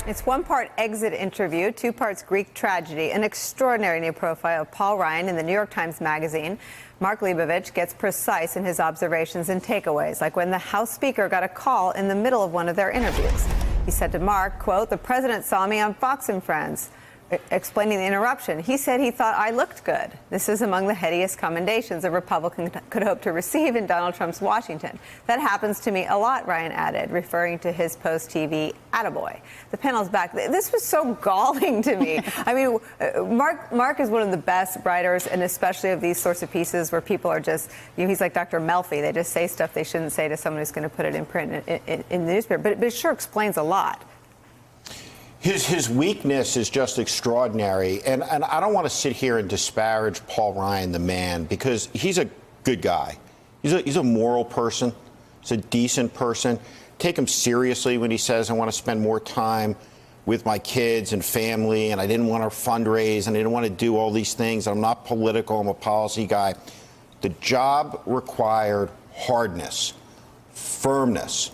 It's one part exit interview, two parts Greek tragedy, an extraordinary new profile of Paul Ryan in the New York Times Magazine. Mark Leibovich gets precise in his observations and takeaways, like when the House Speaker got a call in the middle of one of their interviews. He said to Mark, quote, "The president saw me on Fox and Friends." Explaining the interruption, he said he thought I looked good. This is among the headiest commendations a Republican could hope to receive in Donald Trump's Washington. That happens to me a lot, Ryan added, referring to his post-TV attaboy. The panel's back. This was so galling to me. I mean, Mark is one of the best writers, and especially of these sorts of pieces where people are just, he's like Dr. Melfi. They just say stuff they shouldn't say to someone who's going to put it in print in the newspaper. But it sure explains a lot. His weakness is just extraordinary. And I don't want to sit here and disparage Paul Ryan, the man, because he's a good guy. He's a moral person. He's a decent person. Take him seriously when he says, I want to spend more time with my kids and family, and I didn't want to fundraise, and I didn't want to do all these things. I'm not political. I'm a policy guy. The job required hardness, firmness,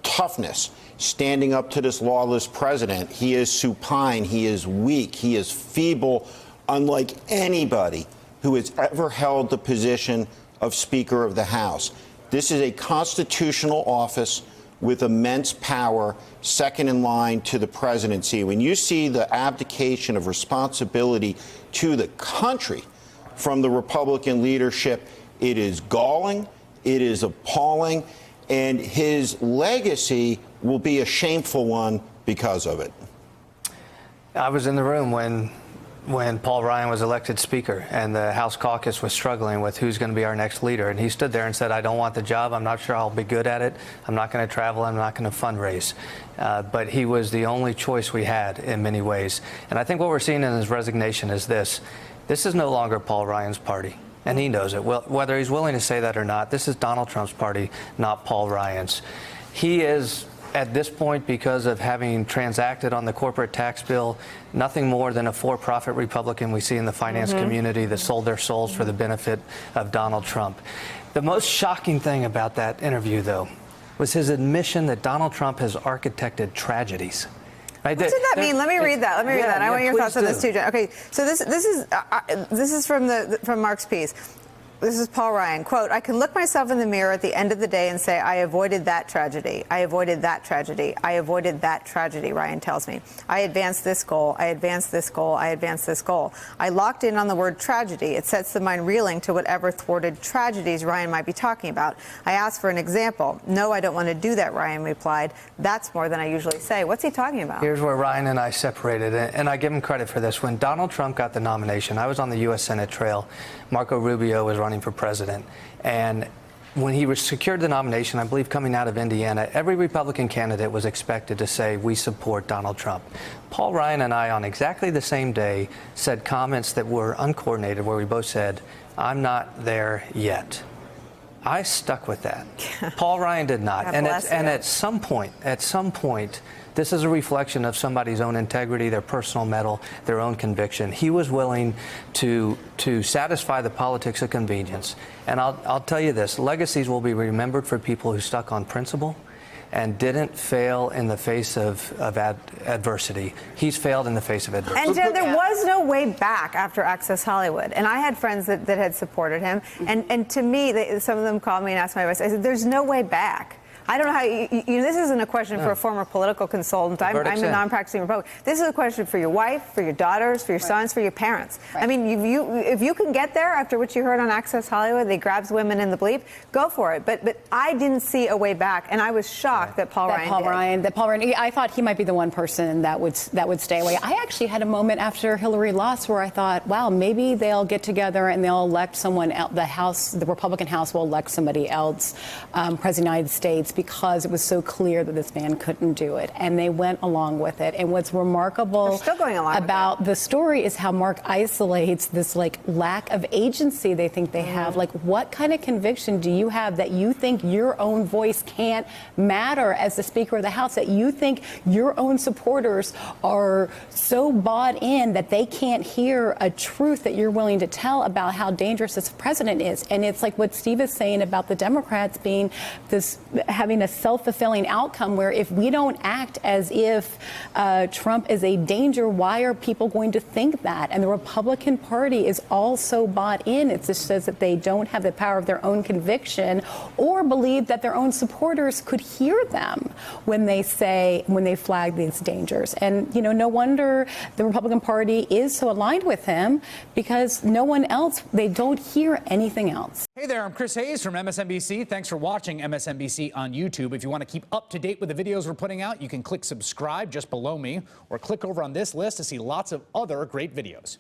toughness. Standing up to this lawless president. He is supine, he is weak, he is feeble, unlike anybody who has ever held the position of Speaker of the House. This is a constitutional office with immense power, second in line to the presidency. When you see the abdication of responsibility to the country from the Republican leadership, it is galling, it is appalling, and his legacy will be a shameful one because of it. I was in the room when Paul Ryan was elected Speaker and the House caucus was struggling with who's going to be our next leader. And he stood there and said, I don't want the job. I'm not sure I'll be good at it. I'm not going to travel. I'm not going to fundraise. But he was the only choice we had in many ways. And I think what we're seeing in his resignation is this. This is no longer Paul Ryan's party. And he knows it. Well, whether he's willing to say that or not, this is Donald Trump's party, not Paul Ryan's. He is, at this point, because of having transacted on the corporate tax bill, nothing more than a for-profit Republican we see in the finance community that sold their souls for the benefit of Donald Trump. The most shocking thing about that interview, though, was his admission that Donald Trump has architected tragedies. What did that mean? Let me read that. Let me read that. I want your thoughts on this too, Jen. Okay, so this is from Mark's piece. This is Paul Ryan. Quote, I can look myself in the mirror at the end of the day and say, I avoided that tragedy. I avoided that tragedy. I avoided that tragedy, Ryan tells me. I advanced this goal. I advanced this goal. I advanced this goal. I locked in on the word tragedy. It sets the mind reeling to whatever thwarted tragedies Ryan might be talking about. I asked for an example. No, I don't want to do that, Ryan replied. That's more than I usually say. What's he talking about? Here's where Ryan and I separated, and I give him credit for this. When Donald Trump got the nomination, I was on the U.S. Senate trail. Marco Rubio was running for president. And when he secured the nomination, I believe coming out of Indiana, every Republican candidate was expected to say, we support Donald Trump. Paul Ryan and I, on exactly the same day, said comments that were uncoordinated, where we both said, I'm not there yet. I stuck with that. Paul Ryan did not. And at some point, this is a reflection of somebody's own integrity, their personal mettle, their own conviction. He was willing to satisfy the politics of convenience. And I'll tell you this, legacies will be remembered for people who stuck on principle and didn't fail in the face of adversity. He's failed in the face of adversity. And Jen, there was no way back after Access Hollywood. And I had friends that had supported him. And to me, some of them called me and asked my advice. I said, there's no way back. I don't know how this isn't a question for a former political consultant. I'm a non-practicing Republican. This is a question for your wife, for your daughters, for your sons, for your parents. Right. I mean, if you can get there after what you heard on Access Hollywood, they grabs women in the bleep, go for it. But I didn't see a way back, and I was shocked that Paul Ryan. I thought he might be the one person that would stay away. I actually had a moment after Hillary lost where I thought, wow, maybe they'll get together and they'll elect someone else. The Republican House will elect somebody else, President of the United States, because it was so clear that this man couldn't do it, and they went along with it. And what's remarkable about the story is how Mark isolates this lack of agency they think they have. Like, what kind of conviction do you have that you think your own voice can't matter as the Speaker of the House, that you think your own supporters are so bought in that they can't hear a truth that you're willing to tell about how dangerous this president is? And it's like what Steve is saying about the Democrats being having a self-fulfilling outcome where if we don't act as if Trump is a danger, why are people going to think that? And the Republican Party is also bought in. It just says that they don't have the power of their own conviction or believe that their own supporters could hear them when they flag these dangers. And, no wonder the Republican Party is so aligned with him, because no one else, they don't hear anything else. Hey there, I'm Chris Hayes from MSNBC. Thanks for watching MSNBC on YouTube. If you want to keep up to date with the videos we're putting out, you can click subscribe just below me or click over on this list to see lots of other great videos.